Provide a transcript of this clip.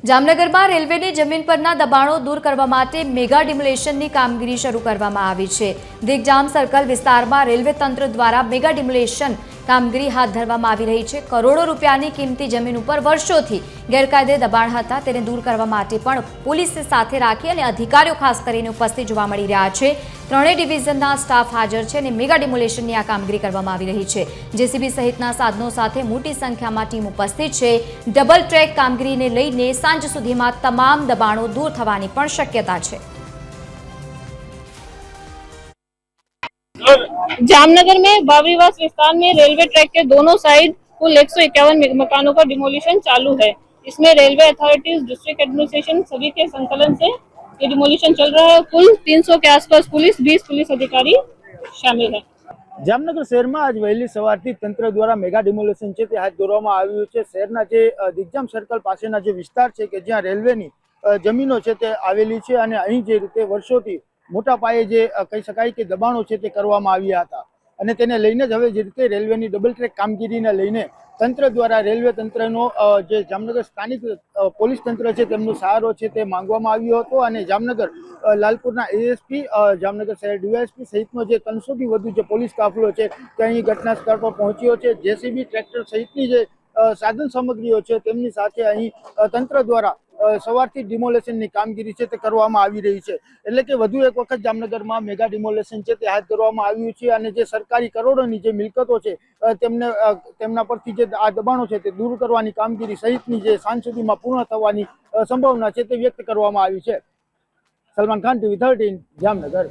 જામનગરમાં રેલવેની જમીન પરના દબાણો દૂર કરવા માટે મેગા ડિમોલેશનની કામગીરી શરૂ કરવામાં આવી છે। દિગ્જામ સર્કલ વિસ્તારમાં રેલવે તંત્ર દ્વારા મેગા ડિમોલેશન કામગીરી હાથ ધરવામાં આવી રહી છે। કરોડો રૂપિયાની કિંમતી જમીન ઉપર વર્ષોથી ગેરકાયદે દબાણ હતા તેને દૂર કરવા માટે પણ પોલીસને સાથે રાખી અને અધિકારીઓ ખાસ કરીને ઉપસ્થિત જોવા મળી રહ્યા છે। ત્રણેય ડિવિઝનના સ્ટાફ હાજર છે અને મેગા ડિમોલેશનની આ કામગીરી કરવામાં આવી રહી છે। જેસીબી સહિતના સાધનો સાથે મોટી સંખ્યામાં ટીમ ઉપસ્થિત છે। ડબલ ટ્રેક કામગીરીને લઈને સાંજ સુધીમાં તમામ દબાણો દૂર થવાની પણ શક્યતા છે। जामनगर में बाबरीवास विस्तार में रेलवे ट्रैक के दोनों साइड कुल 151 मकानों का डिमोलिशन चालू है। इसमें रेलवे अथॉरिटीज, डिस्ट्रिक्ट एडमिनिस्ट्रेशन सभी के संकलन से ये डिमोलिशन चल रहा है। कुल 300 के आसपास पुलिस, 20 पुलिस अधिकारी शामिल है। जामनगर शहर में आज वहेली सवारथी तंत्र द्वारा मेगा डिमोलेशन है ते हाथ धरवामां आव्युं छे। शहरना जे दिग्जाम सर्कल पासेना जे विस्तार है कि ज्यां रेलवेनी जमीनो है ते आवेली छे अने अहीं जे रीते वर्षोथी मोटा पाये जे कही शकाय के दबाणो छे ते करवामां आव्या हता अने तेने लईने ज हवे जे रीते रेलवेनी डबल ट्रेक कामगीरीने लईने तंत्र द्वारा रेलवे तंत्रनो जे जामनगर स्थानिक पोलीस तंत्र छे तेमनो सहारो छे ते मांगवामां आव्यो हतो अने जामनगर लालपुरना एएसपी, जामनगर शहर डीवायएसपी सहितनो जे 300 थी वधु जे पोलीस काफलो छे ते અહીં ઘટનાસ્થળ પર પહોંચ્યો છે। जेसीबी ट्रेक्टर सहितनी जे साधन सामग्रीओ छे तेमनी साथे અહીં तंत्र द्वारा सवारथी डिमोलेशननी कामगीरी छे ते करवामां आवी रही छे। એટલે કે વધુ એક વખત જામનગરમાં મેગા ડિમોલેશન છે તે હાથ ધરવામાં આવ્યું છે અને જે સરકારી કરોડોની જે મિલકતો છે તેમને તેમના પરથી જે આ દબાણો છે તે દૂર કરવાની કામગીરી સહિતની જે સાંજ સુધીમાં પૂર્ણ થવાની સંભાવના છે તે વ્યક્ત કરવામાં આવી છે। સલમાન ખાન, TV 13, જામનગર।